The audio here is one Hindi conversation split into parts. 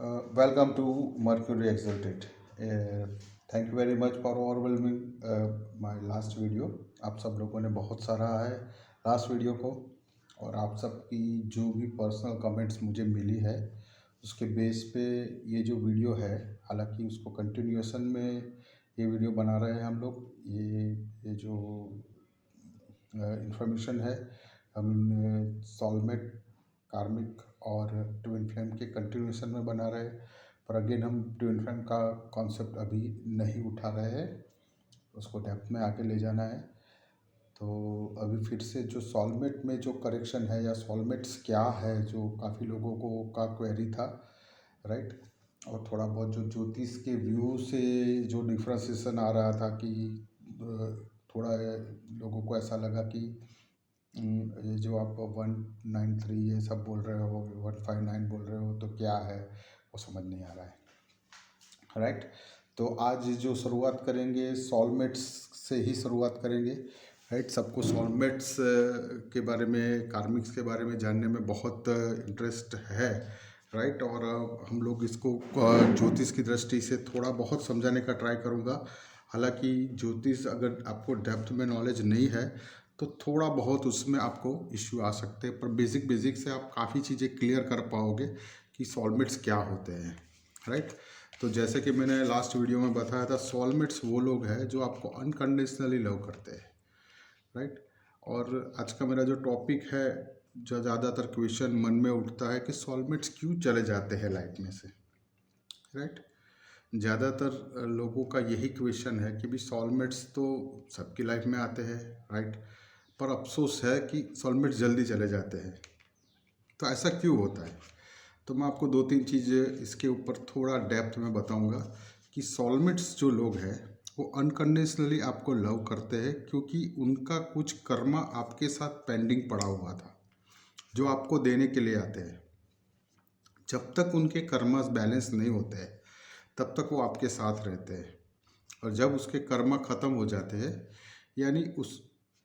Welcome to Mercury Exalted. Uh, Thank you very much for overwhelming my last video. आप सब लोगों ने बहुत सराहा है लास्ट वीडियो को, और आप सबकी जो भी पर्सनल कमेंट्स मुझे मिली है उसके बेस पे ये जो वीडियो है, हालांकि उसको कंटिन्यूएशन में ये वीडियो बना रहे हैं हम लोग। ये जो इंफॉर्मेशन है, हम सॉलमेट, कार्मिक और ट्विन फ्लेम के कंटिन्यूएशन में बना रहे हैं। पर अगेन हम ट्विन फ्लेम का कॉन्सेप्ट अभी नहीं उठा रहे हैं, उसको डेप्थ में आके ले जाना है। तो अभी फिर से जो सॉलमेट में जो करेक्शन है या सॉलमेट्स क्या है, जो काफ़ी लोगों को का क्वेरी था, राइट। और थोड़ा बहुत जो ज्योतिष के व्यू से जो डिफ्रेंसिएशन आ रहा था कि थोड़ा लोगों को ऐसा लगा कि ये जो आप 193 ये सब बोल रहे हो, 159 बोल रहे हो, तो क्या है वो समझ नहीं आ रहा है, राइट। तो आज जो शुरुआत करेंगे सॉलमेट्स से ही शुरुआत करेंगे, राइट। सबको सॉलमेट्स के बारे में, कार्मिक्स के बारे में जानने में बहुत इंटरेस्ट है, राइट। और हम लोग इसको ज्योतिष की दृष्टि से थोड़ा बहुत समझाने का ट्राई करूँगा। हालांकि ज्योतिष अगर आपको डेप्थ में नॉलेज नहीं है तो थोड़ा बहुत उसमें आपको इश्यू आ सकते हैं, पर बेसिक बेसिक से आप काफ़ी चीज़ें क्लियर कर पाओगे कि सॉलमेट्स क्या होते हैं, राइट। तो जैसे कि मैंने लास्ट वीडियो में बताया था, सॉलमेट्स वो लोग हैं जो आपको अनकंडीशनली लव करते हैं, राइट। और आज का मेरा जो टॉपिक है, जो ज़्यादातर क्वेश्चन मन में उठता है कि सॉलमेट्स क्यों चले जाते हैं लाइफ में से, राइट। ज़्यादातर लोगों का यही क्वेश्चन है कि भी सॉलमेट्स तो सबकी लाइफ में आते हैं, राइट। पर अफसोस है कि सॉलमेट्स जल्दी चले जाते हैं। तो ऐसा क्यों होता है? तो मैं आपको दो तीन चीज़ें इसके ऊपर थोड़ा डेप्थ में बताऊंगा कि सॉलमेट्स जो लोग हैं वो अनकंडीशनली आपको लव करते हैं क्योंकि उनका कुछ कर्मा आपके साथ पेंडिंग पड़ा हुआ था जो आपको देने के लिए आते हैं। जब तक उनके कर्मास बैलेंस नहीं होते हैं तब तक वो आपके साथ रहते हैं, और जब उसके कर्मा ख़त्म हो जाते हैं, यानी उस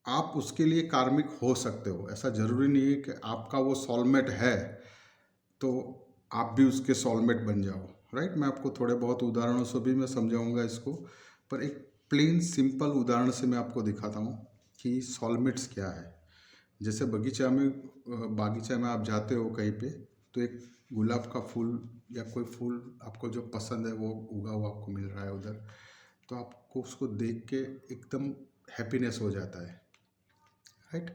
आप उसके लिए कार्मिक हो सकते हो। ऐसा ज़रूरी नहीं है कि आपका वो सॉलमेट है तो आप भी उसके सॉलमेट बन जाओ, राइट। मैं आपको थोड़े बहुत उदाहरणों से भी मैं समझाऊंगा इसको, पर एक प्लेन सिंपल उदाहरण से मैं आपको दिखाता हूँ कि सॉलमेट्स क्या है। जैसे बागीचा में आप जाते हो कहीं पे, तो एक गुलाब का फूल या कोई फूल आपको जो पसंद है वो उगा हुआ आपको मिल रहा है उधर, तो आपको उसको देख के एकदम हैप्पीनेस हो जाता है, राइट।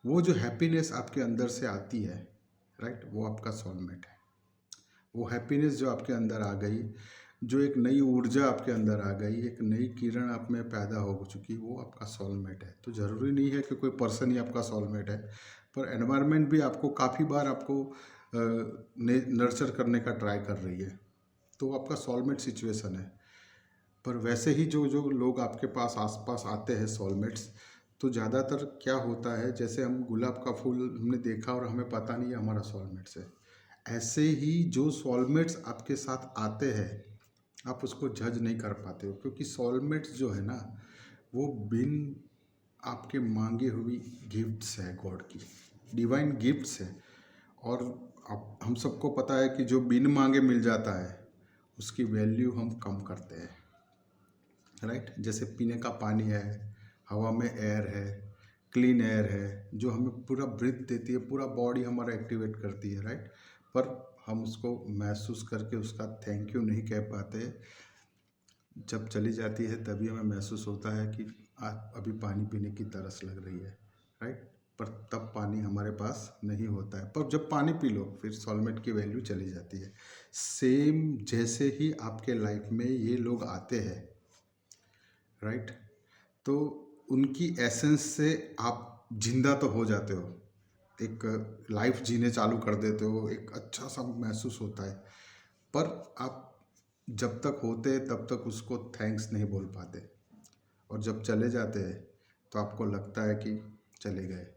वो जो हैप्पीनेस आपके अंदर से आती है, राइट, वो आपका सॉलमेट है। वो हैप्पीनेस जो आपके अंदर आ गई, जो एक नई ऊर्जा आपके अंदर आ गई, एक नई किरण आप में पैदा हो चुकी, वो आपका सॉलमेट है। तो ज़रूरी नहीं है कि कोई पर्सन ही आपका सॉलमेट है, पर एनवायरनमेंट भी आपको काफ़ी बार आपको नर्चर करने का ट्राई कर रही है, तो वो आपका सॉलमेट सिचुएशन है। पर वैसे ही जो जो लोग आपके पास आसपास आते हैं सॉलमेट्स, तो ज़्यादातर क्या होता है, जैसे हम गुलाब का फूल हमने देखा और हमें पता नहीं है हमारा सॉलमेट्स है, ऐसे ही जो सॉलमेट्स आपके साथ आते हैं आप उसको जज नहीं कर पाते हो, क्योंकि सॉलमेट्स जो है ना, वो बिन आपके मांगे हुई गिफ्ट्स है, गॉड की डिवाइन गिफ्ट्स है। और आप हम सबको पता है कि जो बिन मांगे मिल जाता है उसकी वैल्यू हम कम करते हैं, राइट। जैसे पीने का पानी है, हवा में एयर है, क्लीन एयर है, जो हमें पूरा ब्रीथ देती है, पूरा बॉडी हमारा एक्टिवेट करती है, राइट। पर हम उसको महसूस करके उसका थैंक यू नहीं कह पाते। जब चली जाती है तभी हमें महसूस होता है कि आज अभी पानी पीने की तरस लग रही है, राइट। पर तब पानी हमारे पास नहीं होता है, पर जब पानी पी लो फिर सॉलमेट की वैल्यू चली जाती है। सेम जैसे ही आपके लाइफ में ये लोग आते हैं, राइट, तो उनकी एसेंस से आप जिंदा तो हो जाते हो, एक लाइफ जीने चालू कर देते हो, एक अच्छा सा महसूस होता है। पर आप जब तक होते तब तक उसको थैंक्स नहीं बोल पाते, और जब चले जाते हैं तो आपको लगता है कि चले गए।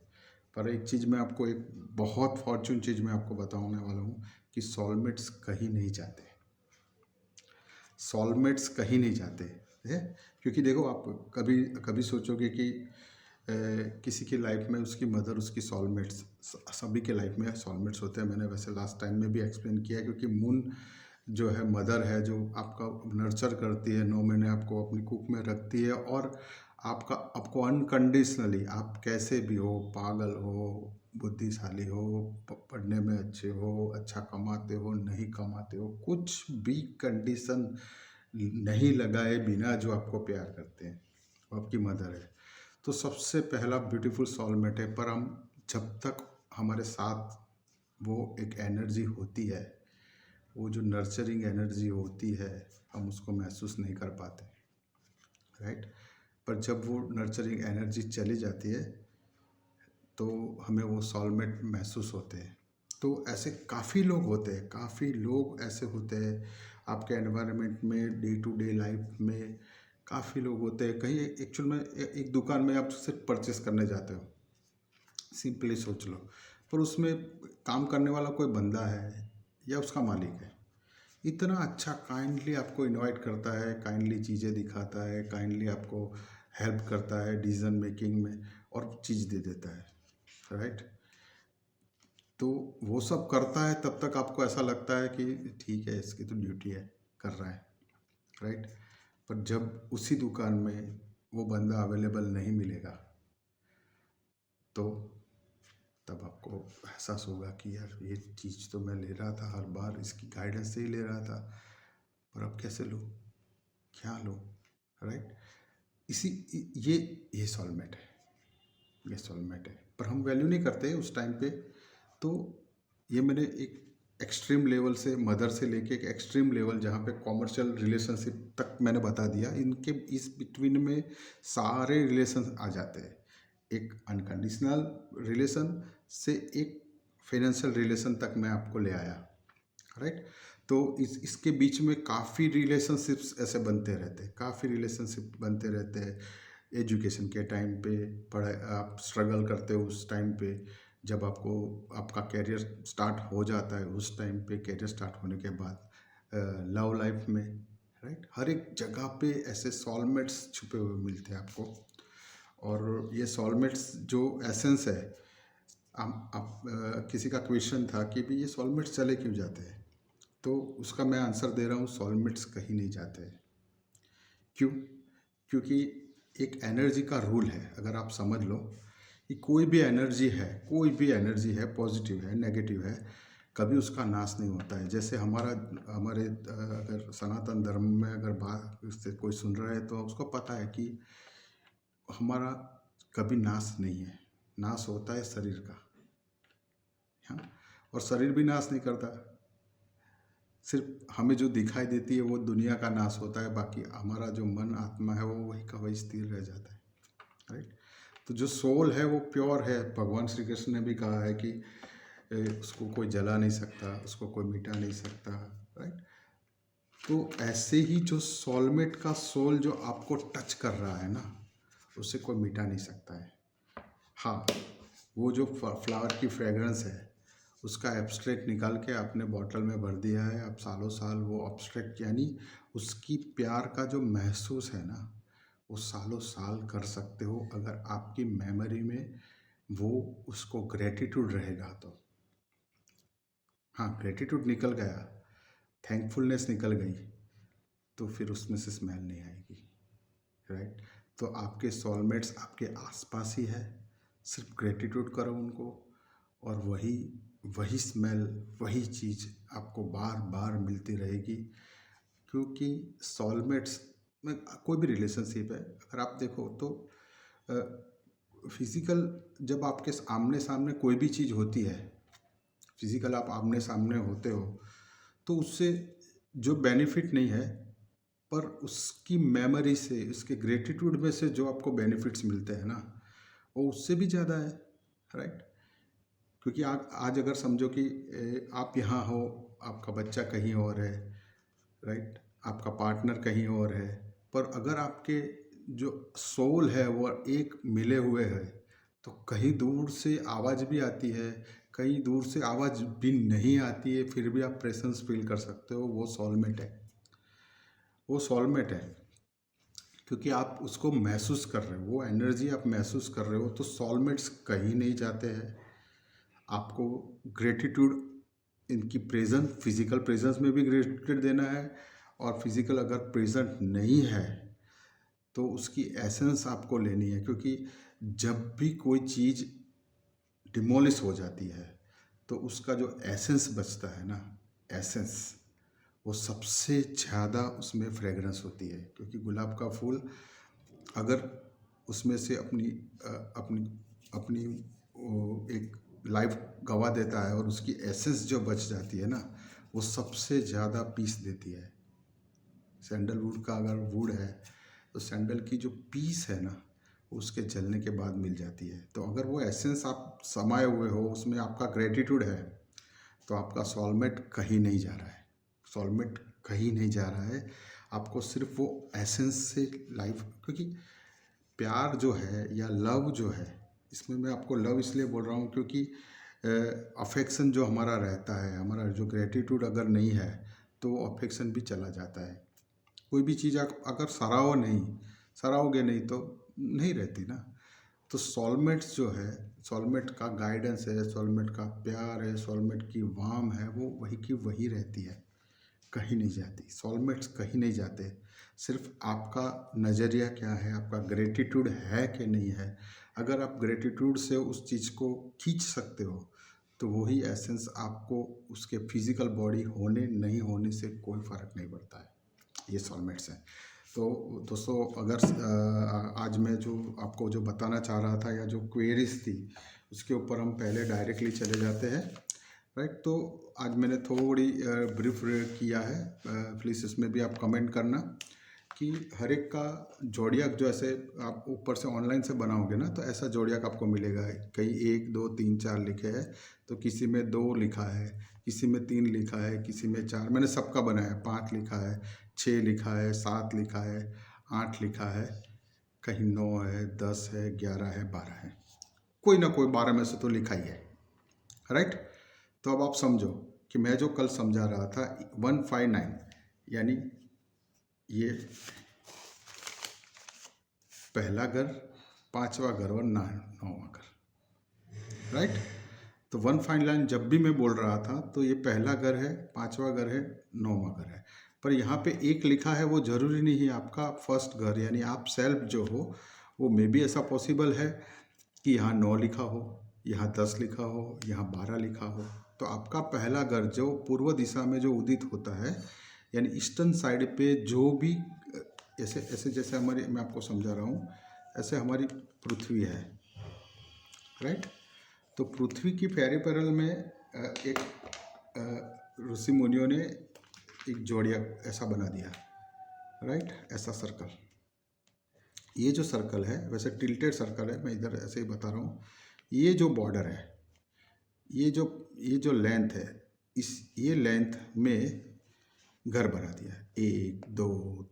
पर एक चीज़ मैं आपको, एक बहुत फॉर्चून चीज़ मैं आपको बताने वाला हूँ कि सॉलमेट्स कहीं नहीं जाते, सॉलमेट्स कहीं नहीं जाते है। क्योंकि देखो, आप कभी कभी सोचोगे कि किसी की लाइफ में उसकी मदर उसकी सॉलमेट्स, सभी के लाइफ में सॉलमेट्स होते हैं। मैंने वैसे लास्ट टाइम में भी एक्सप्लेन किया है, क्योंकि मून जो है मदर है, जो आपका नर्चर करती है, 9 महीने आपको अपनी कुक में रखती है और आपको अनकंडीशनली, आप कैसे भी हो, पागल हो, बुद्धिशाली हो, पढ़ने में अच्छे हो, अच्छा कमाते हो, नहीं कमाते हो, कुछ भी कंडीशन नहीं लगाए बिना जो आपको प्यार करते हैं, वो आपकी मदर है। तो सबसे पहला ब्यूटीफुल सोलमेट है। पर हम जब तक हमारे साथ वो एक एनर्जी होती है, वो जो नर्चरिंग एनर्जी होती है, हम उसको महसूस नहीं कर पाते, राइट। पर जब वो नर्चरिंग एनर्जी चली जाती है तो हमें वो सोलमेट महसूस होते हैं। तो ऐसे काफ़ी लोग होते हैं, काफ़ी लोग ऐसे होते हैं आपके एनवायरनमेंट में, डे टू डे लाइफ में काफ़ी लोग होते हैं। कहीं एक्चुअल में एक दुकान में आप सिर्फ परचेस करने जाते हो, सिंपली सोच लो, पर उसमें काम करने वाला कोई बंदा है या उसका मालिक है, इतना अच्छा काइंडली आपको इनवाइट करता है, काइंडली चीज़ें दिखाता है, काइंडली आपको हेल्प करता है डिसीजन मेकिंग में और चीज़ दे देता है, राइट। तो वो सब करता है, तब तक आपको ऐसा लगता है कि ठीक है, इसकी तो ड्यूटी है, कर रहा है, राइट। पर जब उसी दुकान में वो बंदा अवेलेबल नहीं मिलेगा तो तब आपको एहसास होगा कि यार ये चीज़ तो मैं ले रहा था, हर बार इसकी गाइडेंस से ही ले रहा था, पर अब कैसे लूँ, क्या लूँ, राइट। इसी ये सोलमेट है, ये सोलमेट है। पर हम वैल्यू नहीं करते उस टाइम पे। तो ये मैंने एक एक्सट्रीम लेवल से, मदर से लेके एक एक्सट्रीम लेवल जहाँ पे कॉमर्शियल रिलेशनशिप तक मैंने बता दिया। इनके इस बिटवीन में सारे रिलेशन आ जाते हैं। एक अनकंडीशनल रिलेशन से एक फाइनेंशियल रिलेशन तक मैं आपको ले आया, राइट। तो इसके बीच में काफ़ी रिलेशनशिप्स ऐसे बनते रहते हैं, काफ़ी रिलेशनशिप बनते रहते हैं। एजुकेशन के टाइम पे पढ़ाई, आप स्ट्रगल करते हो उस टाइम पे, जब आपको आपका कैरियर स्टार्ट हो जाता है उस टाइम पे, कैरियर स्टार्ट होने के बाद लव लाइफ में, राइट, हर एक जगह पे ऐसे सोलमेट्स छुपे हुए मिलते हैं आपको। और ये सोलमेट्स जो एसेंस है, आप किसी का क्वेश्चन था कि भी ये सोलमेट्स चले क्यों जाते हैं, तो उसका मैं आंसर दे रहा हूँ, सोलमेट्स कहीं नहीं जाते हैं। क्यों? क्योंकि एक एनर्जी का रूल है, अगर आप समझ लो कि कोई भी एनर्जी है, कोई भी एनर्जी है, पॉजिटिव है, नेगेटिव है, कभी उसका नाश नहीं होता है। जैसे हमारे अगर सनातन धर्म में अगर बात से कोई सुन रहा है तो उसको पता है कि हमारा कभी नाश नहीं है, नाश होता है शरीर का, हाँ। और शरीर भी नाश नहीं करता, सिर्फ हमें जो दिखाई देती है वो दुनिया का नाश होता है, बाकी हमारा जो मन आत्मा है वो वही का वही स्थिर रह जाता है, राइट। तो जो सोल है वो प्योर है। भगवान श्री कृष्ण ने भी कहा है कि उसको कोई जला नहीं सकता, उसको कोई मिटा नहीं सकता, राइट। तो ऐसे ही जो सोलमेट का सोल जो आपको टच कर रहा है ना, उसे कोई मिटा नहीं सकता है। हाँ, वो जो फ्लावर की फ्रेगरेंस है उसका एब्स्ट्रैक्ट निकाल के आपने बॉटल में भर दिया है, आप सालों साल वो एब्स्ट्रैक्ट यानी उसकी प्यार का जो महसूस है ना, वो सालों साल कर सकते हो अगर आपकी मेमोरी में वो उसको ग्रेटिट्यूड रहेगा तो। हाँ, ग्रेटिट्यूड निकल गया, थैंकफुलनेस निकल गई, तो फिर उसमें से स्मेल नहीं आएगी, राइट। तो आपके सोलमेट्स आपके आसपास ही है, सिर्फ ग्रेटिट्यूड करो उनको, और वही वही स्मेल, वही चीज़ आपको बार बार मिलती रहेगी। क्योंकि सोलमेट्स में कोई भी रिलेशनशिप है, अगर आप देखो तो फिज़िकल, जब आपके आमने सामने कोई भी चीज़ होती है, फिज़िकल आप आमने सामने होते हो, तो उससे जो बेनिफिट नहीं है, पर उसकी मेमोरी से, उसके ग्रेटिट्यूड में से जो आपको बेनिफिट्स मिलते हैं ना, वो उससे भी ज़्यादा है, राइट। क्योंकि आज अगर समझो कि आप यहाँ हो, आपका बच्चा कहीं और है, राइट, आपका पार्टनर कहीं और है, पर अगर आपके जो सोल है वो एक मिले हुए है, तो कहीं दूर से आवाज़ भी आती है, कहीं दूर से आवाज़ भी नहीं आती है, फिर भी आप प्रेजेंस फील कर सकते हो। वो सोलमेट है, वो सोलमेट है। क्योंकि आप उसको महसूस कर रहे हो, वो एनर्जी आप महसूस कर रहे हो, तो सोलमेट्स कहीं नहीं जाते हैं। आपको ग्रेटिट्यूड इनकी प्रेजेंस, फिजिकल प्रेजेंस में भी ग्रेटिट्यूड देना है, और फिजिकल अगर प्रेजेंट नहीं है तो उसकी एसेंस आपको लेनी है, क्योंकि जब भी कोई चीज़ डिमोलिश हो जाती है तो उसका जो एसेंस बचता है ना, एसेंस, वो सबसे ज़्यादा उसमें फ्रेगरेंस होती है। क्योंकि गुलाब का फूल अगर उसमें से अपनी अपनी वो एक लाइफ गवा देता है और उसकी एसेंस जो बच जाती है ना, वो सबसे ज़्यादा पीस देती है। सैंडलवुड का अगर वुड है तो सैंडल की जो पीस है ना, उसके जलने के बाद मिल जाती है। तो अगर वो एसेंस आप समाये हुए हो, उसमें आपका ग्रेटिट्यूड है, तो आपका सोलमेट कहीं नहीं जा रहा है। सोलमेट कहीं नहीं जा रहा है, आपको सिर्फ वो एसेंस से लाइफ, क्योंकि प्यार जो है या लव जो है, इसमें मैं आपको लव इसलिए बोल रहा हूँ क्योंकि अफेक्शन जो हमारा रहता है, हमारा जो ग्रेटिट्यूड अगर नहीं है तो वो अफेक्शन भी चला जाता है। कोई भी चीज़ आप अगर सराहोगे नहीं तो नहीं रहती ना। तो सोलमेट्स जो है, सोलमेट का गाइडेंस है, सोलमेट का प्यार है, सोलमेट की वार्म है, वो वही की वही रहती है, कहीं नहीं जाती। सोलमेट्स कहीं नहीं जाते, सिर्फ आपका नज़रिया क्या है, आपका ग्रेटिट्यूड है कि नहीं है। अगर आप ग्रेटिट्यूड से उस चीज़ को खींच सकते हो तो वही एसेंस आपको उसके फिजिकल बॉडी होने नहीं होने से कोई फ़र्क नहीं पड़ता है। ये सोलमेट्स हैं। तो दोस्तों, अगर आज मैं जो आपको जो बताना चाह रहा था या जो क्वेरीज थी उसके ऊपर हम पहले डायरेक्टली चले जाते हैं, राइट। तो आज मैंने थोड़ी ब्रीफ किया है, प्लीज़ इसमें भी आप कमेंट करना कि हर एक का जोड़ियाक जो ऐसे आप ऊपर से ऑनलाइन से बनाओगे ना, तो ऐसा जोड़ियाक आपको मिलेगा। कहीं 1 2 3 4 लिखे हैं, तो किसी में 2 लिखा है, किसी में 3 लिखा है, किसी में 4। मैंने सबका बनाया है। 5 लिखा है, 6 लिखा है, 7 लिखा है, 8 लिखा है, कहीं 9 है, 10 है, 11 है, 12 है, कोई ना कोई 12 में से तो लिखा ही है, राइट। तो अब आप समझो कि मैं जो कल समझा रहा था 159, यानी ये पहला घर, 5वां घर और 9वां घर, राइट। तो 159 जब भी मैं बोल रहा था तो ये पहला घर है, 5वां घर है, 9वां घर है। पर यहाँ पे 1 लिखा है, वो ज़रूरी नहीं है आपका फर्स्ट घर, यानी आप सेल्फ जो हो वो मे भी ऐसा पॉसिबल है कि यहाँ 9 लिखा हो, यहाँ 10 लिखा हो, यहाँ 12 लिखा हो। तो आपका पहला घर जो पूर्व दिशा में जो उदित होता है, यानी ईस्टर्न साइड पे जो भी ऐसे ऐसे जैसे हमारी, मैं आपको समझा रहा हूँ, ऐसे हमारी पृथ्वी है, राइट। तो पृथ्वी की पेरिफेरल में एक ऋषि मुनियों ने एक जोड़िया ऐसा बना दिया, राइट, ऐसा सर्कल। ये जो सर्कल है वैसे टिल्टेड सर्कल है, मैं इधर ऐसे ही बता रहा हूँ। ये जो बॉर्डर है, ये जो लेंथ है, ये लेंथ में घर बना दिया है। 1 2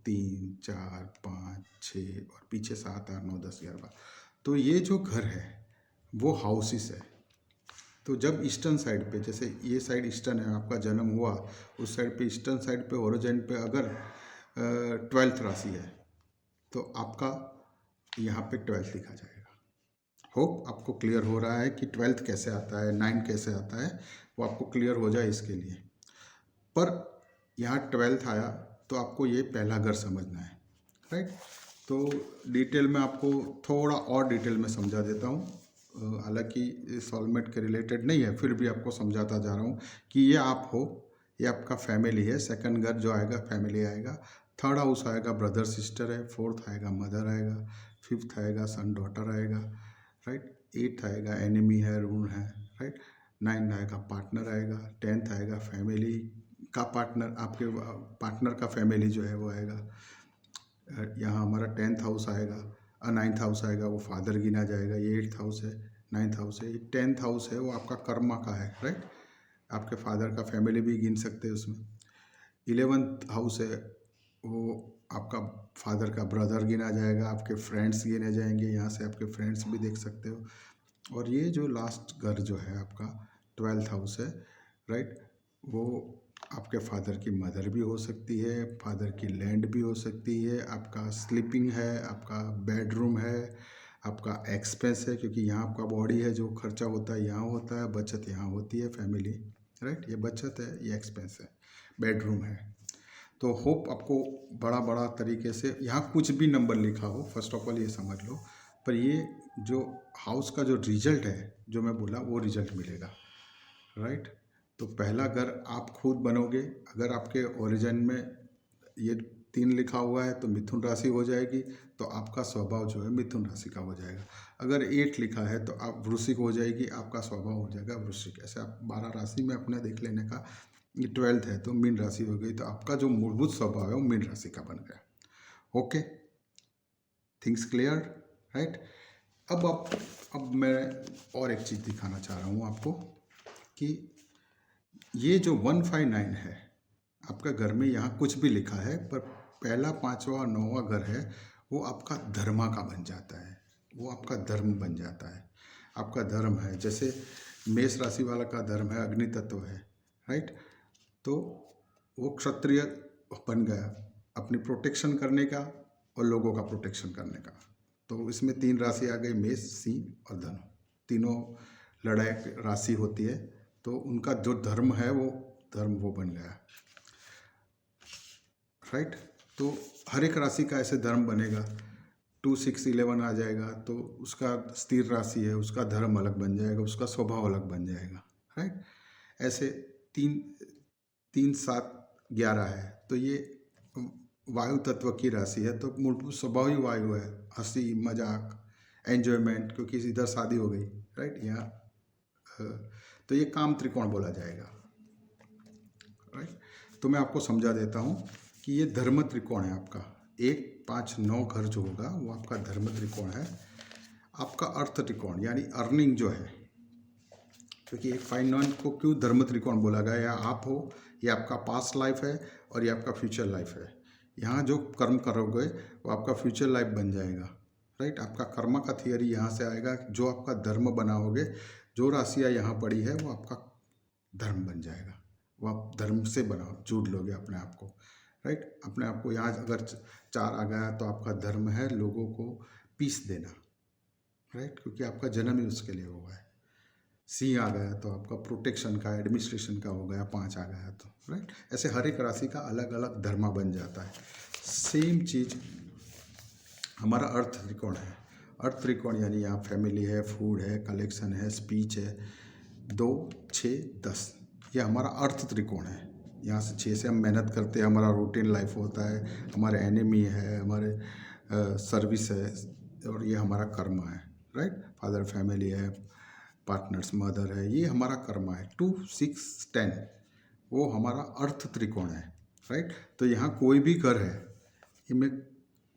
3 4 5 6 और पीछे 7 8 9 10 11 12। तो ये जो घर है वो हाउसेस है। तो जब ईस्टर्न साइड पे, जैसे ये साइड ईस्टर्न है, आपका जन्म हुआ उस साइड पे, ईस्टर्न साइड पे होरिजेंट पे अगर 12th राशि है तो आपका यहाँ पे 12th लिखा जाएगा। होप आपको क्लियर हो रहा है कि 12th कैसे आता है, 9 कैसे आता है, वो आपको क्लियर हो जाए इसके लिए। पर यहाँ 12th आया तो आपको ये पहला घर समझना है, राइट। तो डिटेल में आपको थोड़ा और डिटेल में समझा देता हूँ, हालांकि सोलमेट के रिलेटेड नहीं है, फिर भी आपको समझाता जा रहा हूँ कि ये आप हो, ये आपका फैमिली है। सेकंड घर जो आएगा फैमिली आएगा, थर्ड हाउस आएगा ब्रदर सिस्टर है, फोर्थ आएगा मदर आएगा, फिफ्थ आएगा सन डॉटर आएगा, राइट। 8th आएगा एनिमी है, ऋण है, राइट। 9 आएगा पार्टनर आएगा, 10th आएगा फैमिली का पार्टनर, आपके पार्टनर का फैमिली जो है वो आएगा। यहाँ हमारा 10th हाउस आएगा, 9th हाउस आएगा, वो फादर गिना जाएगा। ये 8th हाउस है, 9th हाउस है। 10th हाउस है वो आपका कर्मा का है, राइट। आपके फादर का फैमिली भी गिन सकते हैं उसमें। 11th हाउस है वो आपका फादर का ब्रदर गिना जाएगा, आपके फ्रेंड्स गिने जाएंगे, यहाँ से आपके फ्रेंड्स भी देख सकते हो। और ये जो लास्ट घर जो है आपका 12th हाउस है, राइट, वो आपके फादर की मदर भी हो सकती है, फादर की लैंड भी हो सकती है, आपका स्लीपिंग है, आपका बेडरूम है, आपका एक्सपेंस है, क्योंकि यहाँ आपका बॉडी है, जो खर्चा होता है यहाँ होता है, बचत यहाँ होती है, फैमिली, राइट। ये बचत है, ये एक्सपेंस है, बेडरूम है। तो होप आपको बड़ा बड़ा तरीके से यहाँ कुछ भी नंबर लिखा हो, फर्स्ट ऑफ ऑल ये समझ लो, पर ये जो हाउस का जो रिजल्ट है जो मैं बोला वो रिजल्ट मिलेगा, राइट। तो पहला घर आप खुद बनोगे। अगर आपके ओरिजिन में ये 3 लिखा हुआ है तो मिथुन राशि हो जाएगी, तो आपका स्वभाव जो है मिथुन राशि का हो जाएगा। अगर 8 लिखा है तो आप वृश्चिक हो जाएगी, आपका स्वभाव हो जाएगा वृश्चिक। ऐसे आप 12 राशि में अपने देख लेने का। ये 12th है तो मीन राशि हो गई, तो आपका जो मूलभूत स्वभाव है वो मीन राशि का बन गया। Okay, things clear, right. अब मैं और एक चीज़ दिखाना चाह रहा हूँ आपको कि ये जो 159 है आपका घर में, यहाँ कुछ भी लिखा है पर पहला, 5वां और 9वां घर है वो आपका धर्मा का बन जाता है, वो आपका धर्म बन जाता है, आपका धर्म है। जैसे मेष राशि वाला का धर्म है अग्नि तत्व है, राइट। तो वो क्षत्रिय बन गया अपनी प्रोटेक्शन करने का और लोगों का प्रोटेक्शन करने का। तो इसमें 3 राशि आ गई, मेष, सिंह और धनु। तीनों लड़ाई राशि होती है, तो उनका जो धर्म है वो धर्म वो बन गया, राइट। तो हर एक राशि का ऐसे धर्म बनेगा। 2, 6, 11 आ जाएगा तो उसका स्थिर राशि है, उसका धर्म अलग बन जाएगा, उसका स्वभाव अलग बन जाएगा, राइट। ऐसे 3, 3, 7, 11 है तो ये वायु तत्व की राशि है, तो मूलभूत स्वभाव ही वायु है। हंसी मजाक एंजॉयमेंट, क्योंकि इधर शादी हो गई, राइट। यहाँ तो ये काम त्रिकोण बोला जाएगा, राइट। तो मैं आपको समझा देता हूँ कि ये धर्म त्रिकोण है आपका। 1, 5, 9 घर जो होगा वो आपका धर्म त्रिकोण है। आपका अर्थ त्रिकोण यानी अर्निंग जो है, क्योंकि 159 को क्यों धर्म त्रिकोण बोला गया, या आप हो, ये आपका पास्ट लाइफ है और ये आपका फ्यूचर लाइफ है। यहाँ जो कर्म करोगे वो आपका फ्यूचर लाइफ बन जाएगा, राइट। आपका कर्म का थियरी यहाँ से आएगा। जो आपका धर्म बनाओगे, जो राशियाँ यहाँ पड़ी है वो आपका धर्म बन जाएगा, वो आप धर्म से बनाओ, जोड़ लोगे अपने आप को, राइट। अपने आप को यहाँ अगर 4 आ गया तो आपका धर्म है लोगों को पीस देना, राइट, क्योंकि आपका जन्म ही उसके लिए हुआ है। सी आ गया तो आपका प्रोटेक्शन का, एडमिनिस्ट्रेशन का हो गया। 5 आ गया तो, राइट। ऐसे हर एक राशि का अलग अलग धर्म बन जाता है। सेम चीज़ हमारा अर्थ त्रिकोण है। अर्थ त्रिकोण यानी यहाँ फैमिली है, फूड है, कलेक्शन है, स्पीच है। 2, 6, 10 ये हमारा अर्थ त्रिकोण है। यहाँ से 6 से हम मेहनत करते हैं, हमारा रूटीन लाइफ होता है, हमारे एनिमी है, हमारे सर्विस है, और ये हमारा कर्म है, राइट। फादर फैमिली है, पार्टनर्स मदर है, ये हमारा कर्म है। 2, 6, 10 वो हमारा अर्थ त्रिकोण है, राइट। तो यहाँ कोई भी घर है, ये मैं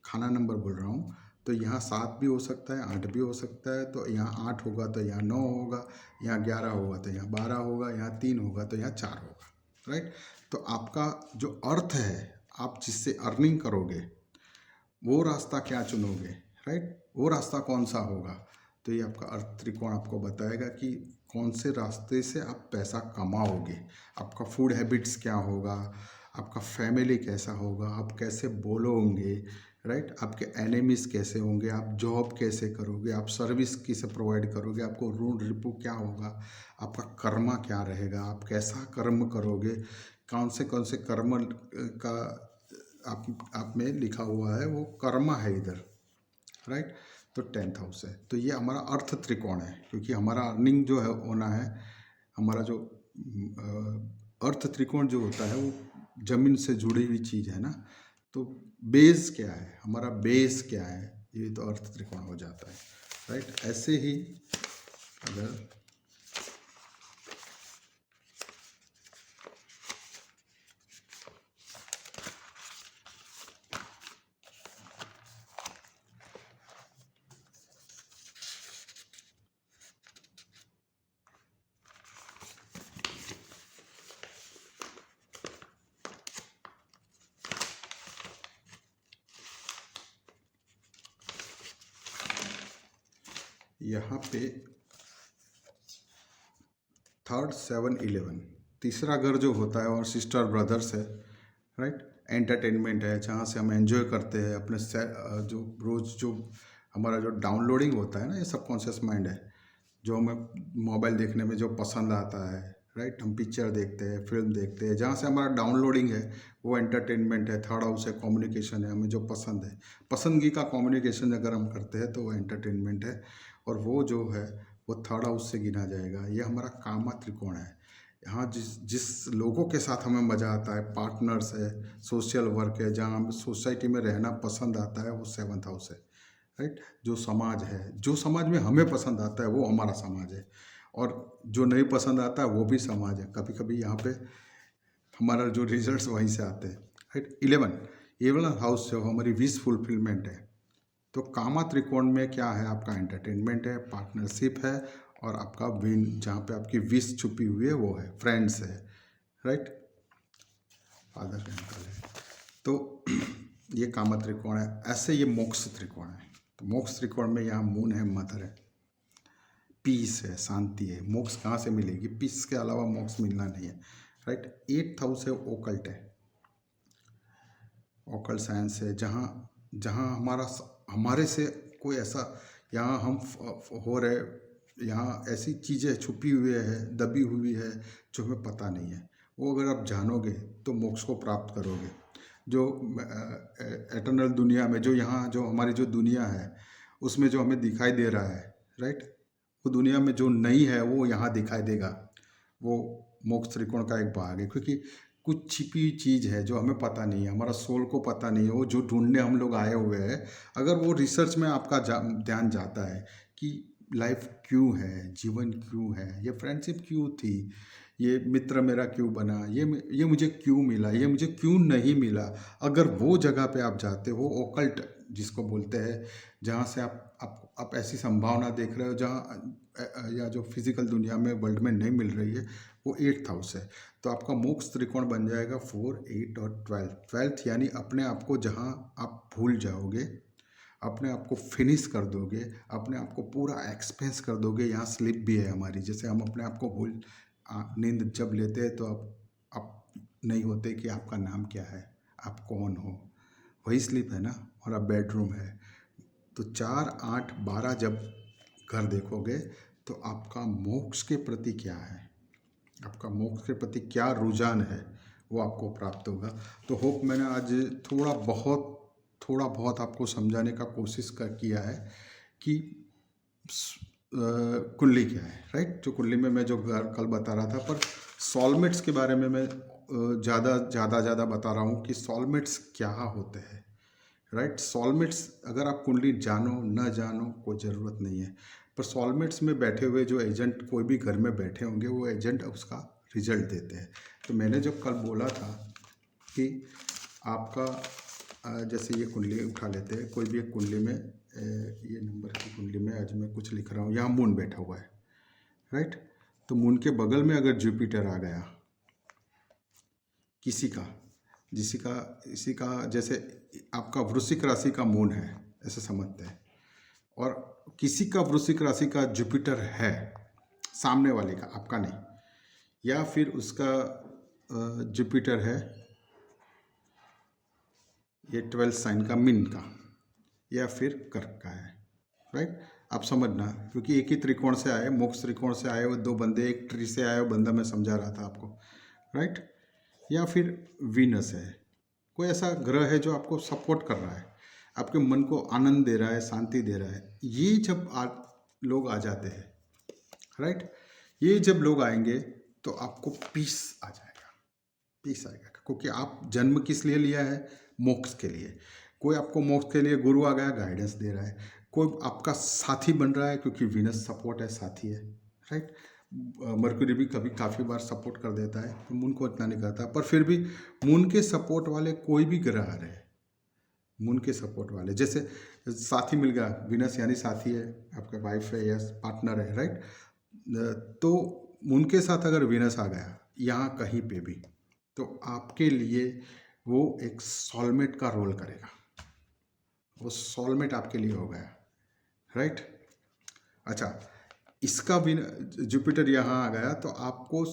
खाना नंबर बोल रहा हूँ, तो यहाँ 7 भी हो सकता है, 8 भी हो सकता है। तो यहाँ 8 होगा तो यहाँ 9 होगा, यहाँ 11 होगा तो यहाँ 12 होगा, यहाँ 3 होगा तो यहाँ 4 होगा, राइट। तो आपका जो अर्थ है, आप जिससे अर्निंग करोगे वो रास्ता क्या चुनोगे, राइट, वो रास्ता कौन सा होगा। तो ये आपका अर्थ त्रिकोण आपको बताएगा कि कौन से रास्ते से आप पैसा कमाओगे, आपका फूड हैबिट्स क्या होगा, आपका फैमिली कैसा होगा, आप कैसे बोलोगे, राइट, आपके एनिमीज कैसे होंगे, आप जॉब कैसे करोगे, आप सर्विस किसे प्रोवाइड करोगे, आपको ऋण रिपू क्या होगा, आपका कर्म क्या रहेगा, आप कैसा कर्म करोगे, कौन से कर्म का आप में लिखा हुआ है वो कर्म है इधर, राइट। तो 10th हाउस है, तो ये हमारा अर्थ त्रिकोण है, क्योंकि हमारा अर्निंग जो है होना है। हमारा जो अर्थ त्रिकोण जो होता है वो जमीन से जुड़ी हुई चीज़ है ना। तो बेस क्या है, हमारा बेस क्या है, ये तो अर्थ त्रिकोण हो जाता है, राइट। ऐसे ही अगर यहाँ पे 3rd, 7, 11 तीसरा घर जो होता है और सिस्टर ब्रदर्स है, राइट। एंटरटेनमेंट है, जहाँ से हम एंजॉय करते हैं अपने जो रोज़ जो हमारा जो डाउनलोडिंग होता है ना, ये सबकॉन्शियस माइंड है, जो हमें मोबाइल देखने में जो पसंद आता है, राइट। हम पिक्चर देखते हैं, फिल्म देखते हैं, जहाँ से हमारा डाउनलोडिंग है वो एंटरटेनमेंट है। थर्ड हाउस है कम्युनिकेशन है, हमें जो पसंद है, पसंदगी का कम्युनिकेशन अगर हम करते हैं तो वो एंटरटेनमेंट है, और वो जो है वो थर्ड हाउस से गिना जाएगा। ये हमारा कामा त्रिकोण है। यहाँ जिस जिस लोगों के साथ हमें मज़ा आता है, पार्टनर्स है, सोशल वर्क है, जहाँ हम सोसाइटी में रहना पसंद आता है, वो सेवन्थ हाउस है, राइट। जो समाज है, जो समाज में हमें पसंद आता है वो हमारा समाज है, और जो नहीं पसंद आता है वो भी समाज है। कभी कभी यहाँ पे हमारा जो रिजल्ट्स वहीं से आते हैं, राइट। 11 हाउस जो हमारी विश फुलफिलमेंट है। तो कामा त्रिकोण में क्या है, आपका एंटरटेनमेंट है, पार्टनरशिप है, और आपका विन, जहाँ पे आपकी विश छुपी हुई है वो है, फ्रेंड्स है, राइट, फादर अंकल है। तो ये कामा त्रिकोण है। ऐसे ये मोक्ष त्रिकोण है। तो मोक्ष त्रिकोण में यहाँ मून है, मदर है, पीस है, शांति है। मोक्ष कहाँ से मिलेगी? पीस के अलावा मोक्ष मिलना नहीं है, राइट। 8th हाउस है, ओकल्ट है, ओकल्ट साइंस है, जहाँ जहाँ हमारे से कोई ऐसा यहाँ हम हो रहे, यहाँ ऐसी चीज़ें छुपी हुई है, दबी हुई है, जो हमें पता नहीं है। वो अगर आप जानोगे तो मोक्ष को प्राप्त करोगे। जो एटर्नल दुनिया में, जो यहाँ जो हमारी जो दुनिया है उसमें जो हमें दिखाई दे रहा है, राइट, वो दुनिया में जो नहीं है वो यहाँ दिखाई देगा। वो मोक्ष त्रिकोण का एक भाग है, क्योंकि कुछ छिपी हुई चीज़ है जो हमें पता नहीं है, हमारा सोल को पता नहीं है, वो जो ढूंढने हम लोग आए हुए हैं। अगर वो रिसर्च में आपका ध्यान जाता है कि लाइफ क्यों है, जीवन क्यों है, ये फ्रेंडशिप क्यों थी, ये मित्र मेरा क्यों बना, ये मुझे क्यों मिला, ये मुझे क्यों नहीं मिला, अगर वो जगह पे आप जाते हो, ओकल्ट जिसको बोलते हैं, जहाँ से आप ऐसी संभावना देख रहे हो जहाँ या जो फिजिकल दुनिया में, वर्ल्ड में नहीं मिल रही है, वो 8th हाउस है। तो आपका मोक्ष त्रिकोण बन जाएगा 4, 8 और 12। 12th यानी अपने आप को जहाँ आप भूल जाओगे, अपने आप को फिनिश कर दोगे, अपने आप को पूरा एक्सपेंस कर दोगे। यहाँ स्लिप भी है हमारी, जैसे हम अपने आप को भूल, नींद जब लेते हैं तो आप नहीं होते कि आपका नाम क्या है, आप कौन हो, वही स्लिप है ना, और आप बेडरूम है। तो 4, 8, 12 जब घर देखोगे तो आपका मोक्ष के प्रति क्या है, आपका मोक्ष के प्रति क्या रुझान है, वो आपको प्राप्त होगा। तो होप मैंने आज थोड़ा बहुत आपको समझाने का कोशिश किया है कि कुंडली क्या है, राइट। जो कुंडली में मैं जो कल बता रहा था, पर सॉलमेट्स के बारे में मैं ज़्यादा बता रहा हूँ कि सॉलमेट्स क्या होते हैं, राइट। सॉलमेट्स अगर आप कुंडली जानो न जानो कोई ज़रूरत नहीं है, पर सॉलमेट्स में बैठे हुए जो एजेंट कोई भी घर में बैठे होंगे, वो एजेंट उसका रिजल्ट देते हैं। तो मैंने जो कल बोला था कि आपका जैसे ये कुंडली उठा लेते हैं, कोई भी एक कुंडली में, ये नंबर की कुंडली में आज मैं कुछ लिख रहा हूँ, यहाँ मून बैठा हुआ है, राइट। तो मून के बगल में अगर जुपिटर आ गया किसी का जैसे आपका वृश्चिक राशि का मून है ऐसे समझते हैं, और किसी का वृश्चिक राशि का जुपिटर है, सामने वाले का, आपका नहीं, या फिर उसका जुपिटर है ये 12th साइन का, मीन का, या फिर कर्क का है, राइट। आप समझना, क्योंकि एक ही त्रिकोण से आए, मोक्ष त्रिकोण से आए हुए दो बंदे, एक ट्री से आए हुए बंदा मैं समझा रहा था आपको, राइट। या फिर वीनस है, कोई ऐसा ग्रह है जो आपको सपोर्ट कर रहा है, आपके मन को आनंद दे रहा है, शांति दे रहा है। ये जब लोग आ जाते हैं, राइट, ये जब लोग आएंगे तो आपको पीस आ जाएगा, पीस आएगा, क्योंकि आप जन्म किस लिए लिया है? मोक्ष के लिए। कोई आपको मोक्ष के लिए गुरु आ गया, गाइडेंस दे रहा है, कोई आपका साथी बन रहा है, क्योंकि वीनस सपोर्ट है, साथी है, राइट। मरकरी भी कभी काफ़ी बार सपोर्ट कर देता है, तो मून को इतना नहीं करता, पर फिर भी मून के सपोर्ट वाले कोई भी ग्रह आ रहे हैं, मून के सपोर्ट वाले, जैसे साथी मिल गया, वीनस यानी साथी है, आपका वाइफ है या पार्टनर है, राइट। तो मून के साथ अगर वीनस आ गया यहाँ कहीं पे भी, तो आपके लिए वो एक सॉलमेट का रोल करेगा, वो सॉलमेट आपके लिए हो गया, राइट। अच्छा, इसका भी जुपिटर यहाँ आ गया तो आपको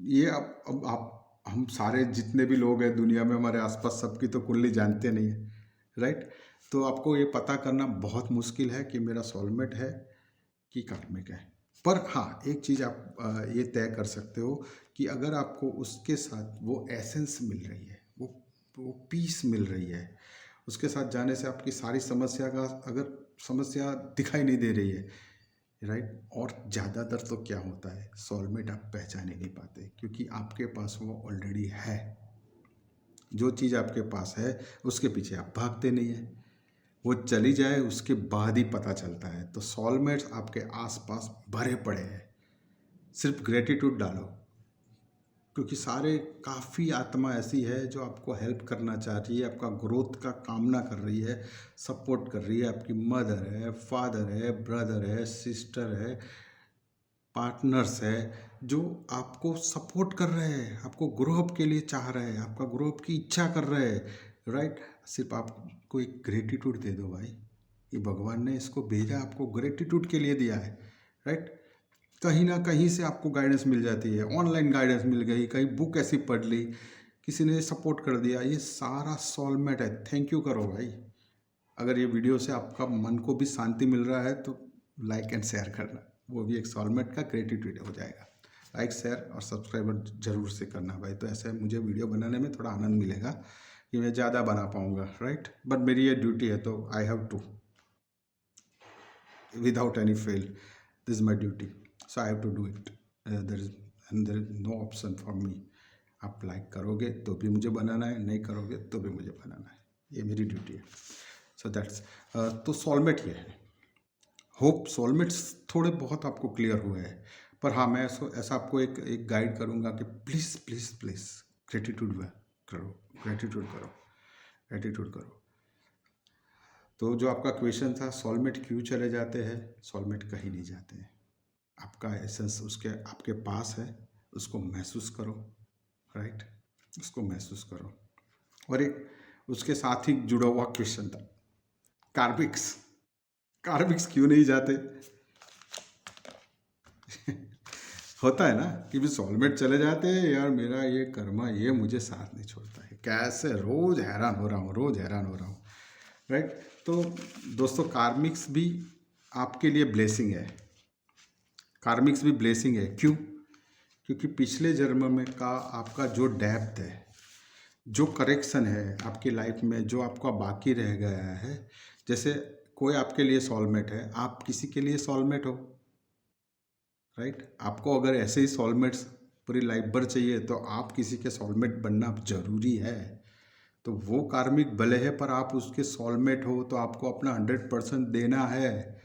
ये, अब आप हम सारे जितने भी लोग हैं दुनिया में हमारे आसपास, सबकी तो कुंडली जानते नहीं है, राइट। तो आपको ये पता करना बहुत मुश्किल है कि मेरा सॉलमेट है कि कार्मिक है, पर हाँ, एक चीज़ आप ये तय कर सकते हो कि अगर आपको उसके साथ वो एसेंस मिल रही है, वो पीस मिल रही है, उसके साथ जाने से आपकी सारी समस्या का अगर समस्या दिखाई नहीं दे रही है, राइट। और ज़्यादातर तो क्या होता है, सोलमेट आप पहचान ही नहीं पाते क्योंकि आपके पास वो ऑलरेडी है। जो चीज़ आपके पास है उसके पीछे आप भागते नहीं हैं, वो चली जाए उसके बाद ही पता चलता है। तो सोलमेट्स आपके आसपास भरे पड़े हैं, सिर्फ ग्रेटिट्यूड डालो क्योंकि सारे काफ़ी आत्मा ऐसी है जो आपको हेल्प करना चाह रही है, आपका ग्रोथ का कामना कर रही है, सपोर्ट कर रही है। आपकी मदर है, फादर है, ब्रदर है, सिस्टर है, पार्टनर्स है, जो आपको सपोर्ट कर रहे हैं, आपको ग्रो अप के लिए चाह रहे हैं, आपका ग्रो अप की इच्छा कर रहे हैं, राइट। सिर्फ आपको एक ग्रेटिट्यूड दे दो भाई, ये भगवान ने इसको भेजा आपको ग्रेटिट्यूड के लिए दिया है, राइट। कहीं ना कहीं से आपको गाइडेंस मिल जाती है, ऑनलाइन गाइडेंस मिल गई, कहीं बुक ऐसी पढ़ ली, किसी ने सपोर्ट कर दिया, ये सारा सोलमेट है। थैंक यू करो भाई। अगर ये वीडियो से आपका मन को भी शांति मिल रहा है तो लाइक एंड शेयर करना, वो भी एक सोलमेट का ग्रेटिट्यूड हो जाएगा। लाइक, शेयर और सब्सक्राइबर जरूर से करना भाई, तो ऐसे मुझे वीडियो बनाने में थोड़ा आनंद मिलेगा कि मैं ज़्यादा बना पाऊँगा, राइट। बट मेरी ये ड्यूटी है तो I have to, without any fail, this is my duty, so I have to do it. There is no option for me. आप लाइक करोगे तो भी मुझे बनाना है, नहीं करोगे तो भी मुझे बनाना है, ये मेरी ड्यूटी है। सो दैट्स तो सोलमेट ये है। होप सोलमेट्स थोड़े बहुत आपको क्लियर हुए हैं, पर हाँ, मैं ऐसा आपको एक गाइड करूँगा कि प्लीज़ प्लीज़ प्लीज़ ग्रेटिट्यूड करो, ग्रेटिट्यूड करो, ग्रेटिट्यूड करो। तो जो आपका क्वेश्चन था, सोलमेट क्यों चले जाते हैं, सोलमेट कहीं नहीं जाते हैं। आपका एसेंस उसके आपके पास है, उसको महसूस करो, राइट, उसको महसूस करो। और एक उसके साथ ही जुड़ा हुआ क्वेश्चन था, कार्बिक्स, कार्बिक्स क्यों नहीं जाते? होता है ना कि भी सोलमेट चले जाते हैं, यार मेरा ये कर्मा ये मुझे साथ नहीं छोड़ता है, कैसे रोज हैरान हो रहा हूँ, रोज हैरान हो रहा हूँ, राइट। तो दोस्तों, कार्मिक्स भी आपके लिए ब्लेसिंग है, कार्मिक्स भी ब्लेसिंग है। क्यों? क्योंकि पिछले जन्म में का आपका जो डेप्थ है, जो करेक्शन है आपकी लाइफ में, जो आपका बाकी रह गया है, जैसे कोई आपके लिए सोलमेट है, आप किसी के लिए सोलमेट हो, राइट। आपको अगर ऐसे ही सोलमेट्स पूरी लाइफ भर चाहिए तो आप किसी के सोलमेट बनना जरूरी है। तो वो कार्मिक भले है पर आप उसके सोलमेट हो तो आपको अपना 100% देना है,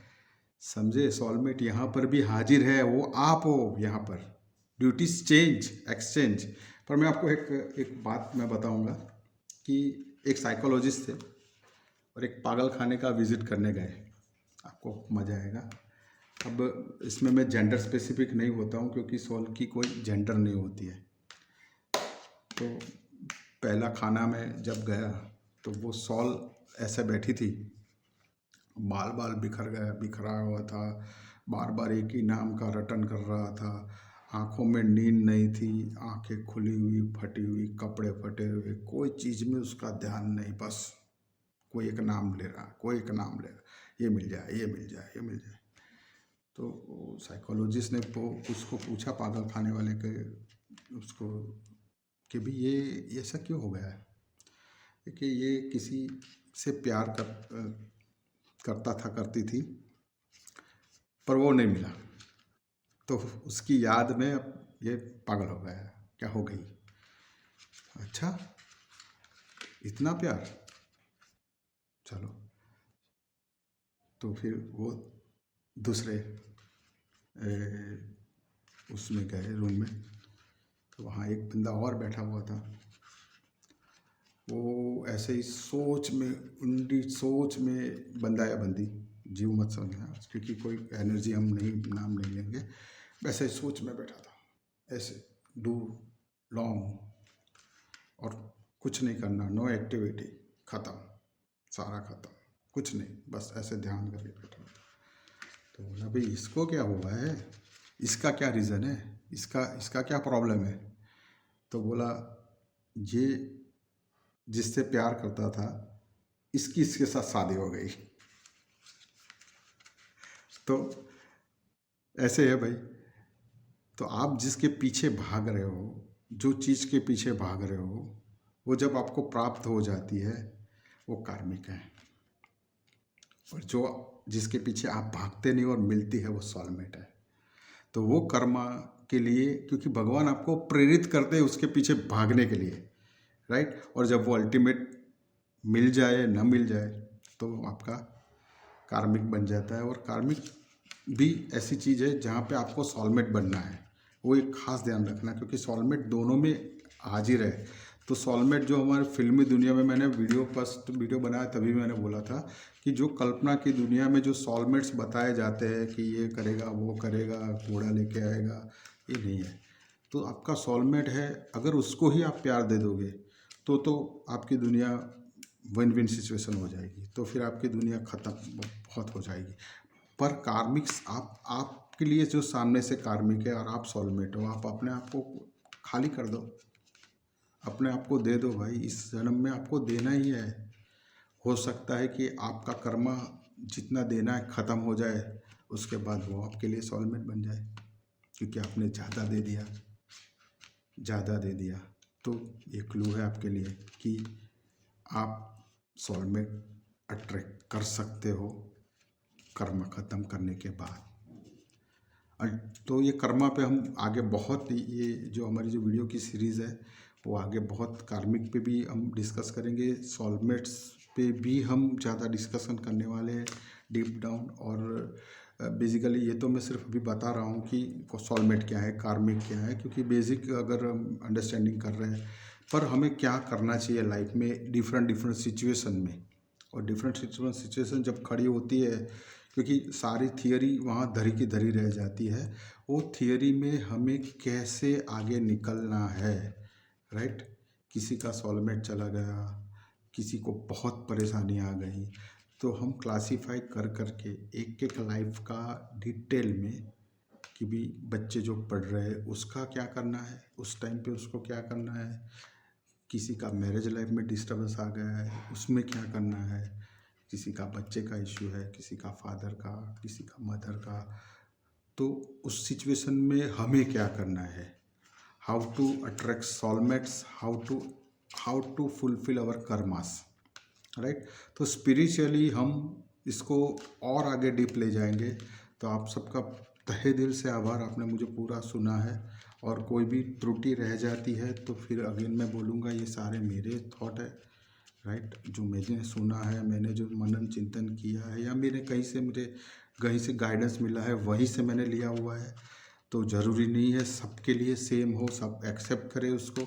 समझे। सोलमेट यहाँ पर भी हाजिर है, वो आप हो यहाँ पर, ड्यूटीज चेंज एक्सचेंज। पर मैं आपको एक बात मैं बताऊंगा कि एक साइकोलॉजिस्ट थे और एक पागल खाने का विजिट करने गए, आपको मज़ा आएगा। अब इसमें मैं जेंडर स्पेसिफिक नहीं होता हूँ क्योंकि सोल की कोई जेंडर नहीं होती है। तो पहला खाना में जब गया तो वो सोल ऐसे बैठी थी, बाल बाल बिखरा हुआ था, बार बार एक ही नाम का रटन कर रहा था, आंखों में नींद नहीं थी, आंखें खुली हुई, फटी हुई, कपड़े फटे हुए, कोई चीज़ में उसका ध्यान नहीं, बस कोई एक नाम ले रहा, कोई एक नाम ले रहा, ये मिल जाए, ये मिल जाए, ये मिल जाए। तो साइकोलॉजिस्ट ने उसको पूछा, पागल खाने वाले के उसको, कि भी ये ऐसा क्यों हो गया है कि ये किसी से प्यार करता था, करती थी, पर वो नहीं मिला, तो उसकी याद में अब ये पागल हो गया है। क्या हो गई? अच्छा, इतना प्यार, चलो। तो फिर वो दूसरे उसमें गए रूम में, तो वहाँ एक बंदा और बैठा हुआ था। वो ऐसे ही सोच में, उंडी सोच में, बंदा या बंदी, जीव मत समझना क्योंकि कोई एनर्जी हम नहीं, नाम नहीं लेंगे, वैसे ही सोच में बैठा था, ऐसे डू लॉन्ग, और कुछ नहीं करना, नो एक्टिविटी, ख़त्म, सारा ख़त्म, कुछ नहीं, बस ऐसे ध्यान करके बैठा था। तो बोला, भाई इसको क्या हुआ है, इसका क्या रीज़न है, इसका क्या प्रॉब्लम है? तो बोला, ये जिससे प्यार करता था, इसके साथ शादी हो गई। तो ऐसे है भाई। तो आप जिसके पीछे भाग रहे हो, जो चीज़ के पीछे भाग रहे हो, वो जब आपको प्राप्त हो जाती है वो कार्मिक है। और जो जिसके पीछे आप भागते नहीं और मिलती है वो सोलमेट है। तो वो कर्मा के लिए, क्योंकि भगवान आपको प्रेरित करते हैं उसके पीछे भागने के लिए, राइट। और जब वो अल्टीमेट मिल जाए ना मिल जाए तो आपका कार्मिक बन जाता है। और कार्मिक भी ऐसी चीज़ है जहाँ पे आपको सोलमेट बनना है, वो एक खास ध्यान रखना, क्योंकि सोलमेट दोनों में हाजिर है। तो सोलमेट जो हमारे फिल्मी दुनिया में, मैंने फर्स्ट वीडियो बनाया तभी मैंने बोला था कि जो कल्पना की दुनिया में जो सोलमेट्स बताए जाते हैं कि ये करेगा वो करेगा, घोड़ा लेके आएगा, ये नहीं है। तो आपका सोलमेट है, अगर उसको ही आप प्यार दे दोगे तो आपकी दुनिया विन विन सिचुएशन हो जाएगी। तो फिर आपकी दुनिया ख़त्म बहुत हो जाएगी। पर कार्मिक्स आपके लिए जो सामने से कार्मिक है और आप सोलमेट हो, आप अपने आप को खाली कर दो, अपने आप को दे दो भाई। इस जन्म में आपको देना ही है। हो सकता है कि आपका कर्मा जितना देना है ख़त्म हो जाए, उसके बाद वो आपके लिए सोलमेट बन जाए, क्योंकि आपने ज़्यादा दे दिया, ज़्यादा दे दिया। तो ये क्लू है आपके लिए कि आप सोलमेट अट्रैक्ट कर सकते हो कर्म ख़त्म करने के बाद। तो ये कर्मा पे हम आगे बहुत, ये जो हमारी जो वीडियो की सीरीज़ है वो आगे बहुत कार्मिक पे भी हम डिस्कस करेंगे, सोलमेट्स पे भी हम ज़्यादा डिस्कशन करने वाले हैं डीप डाउन। और बेसिकली ये तो मैं सिर्फ अभी बता रहा हूँ कि सोलमेट क्या है, कार्मिक क्या है, क्योंकि बेसिक अगर हम अंडरस्टैंडिंग कर रहे हैं। पर हमें क्या करना चाहिए लाइफ में डिफरेंट सिचुएशन में, और डिफरेंट सिचुएशन जब खड़ी होती है, क्योंकि सारी थियरी वहाँ धरी की धरी रह जाती है, वो थियरी में हमें कैसे आगे निकलना है, राइट। किसी का सोलमेट चला गया, किसी को बहुत परेशानी आ गई, तो हम क्लासीफाई कर करके एक एक लाइफ का डिटेल में कि भी बच्चे जो पढ़ रहे हैं उसका क्या करना है, उस टाइम पे उसको क्या करना है, किसी का मैरिज लाइफ में डिस्टर्बेंस आ गया है उसमें क्या करना है, किसी का बच्चे का इश्यू है, किसी का फादर का, किसी का मदर का, तो उस सिचुएशन में हमें क्या करना है, how to attract soulmates, how to fulfil our karmas, right. तो स्पिरिचुअली हम इसको और आगे डीप ले जाएंगे। तो आप सबका तहे दिल से आभार, आपने मुझे पूरा सुना है। और कोई भी त्रुटि रह जाती है तो फिर अगेन मैं बोलूँगा ये सारे मेरे थॉट है, राइट। जो मैंने सुना है, मैंने जो मनन चिंतन किया है, या मेरे कहीं से गाइडेंस मिला है वहीं से मैंने लिया हुआ है। तो ज़रूरी नहीं है सबके लिए सेम हो, सब एक्सेप्ट करें उसको,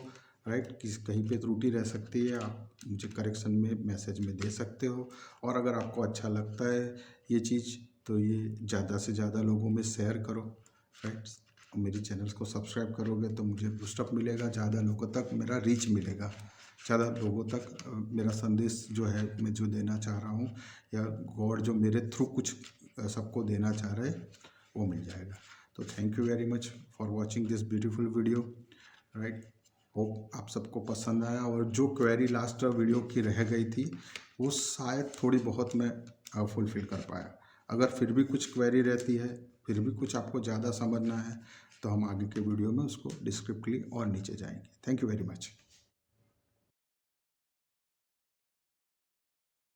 राइट। कहीं पे त्रुटि रह सकती है, आप मुझे करेक्शन में मैसेज में दे सकते हो। और अगर आपको अच्छा लगता है ये चीज़ तो ये ज़्यादा से ज़्यादा लोगों में शेयर करो, राइट। मेरी चैनल्स को सब्सक्राइब करोगे तो मुझे बूस्टअप मिलेगा, ज़्यादा लोगों तक मेरा रीच मिलेगा, ज़्यादा लोगों तक मेरा संदेश जो है मैं जो देना चाह रहा हूँ, या गॉड जो मेरे थ्रू कुछ सबको देना चाह रहे वो मिल जाएगा। तो thank you very much for watching this beautiful video, right. Hope आप सबको पसंद आया। और जो क्वेरी लास्ट वीडियो की रह गई थी वो शायद थोड़ी बहुत मैं फुलफ़िल कर पाया। अगर फिर भी कुछ क्वेरी रहती है, फिर भी कुछ आपको ज़्यादा समझना है, तो हम आगे के वीडियो में उसको डिस्क्रिप्टिवली और नीचे जाएंगे। Thank you very much.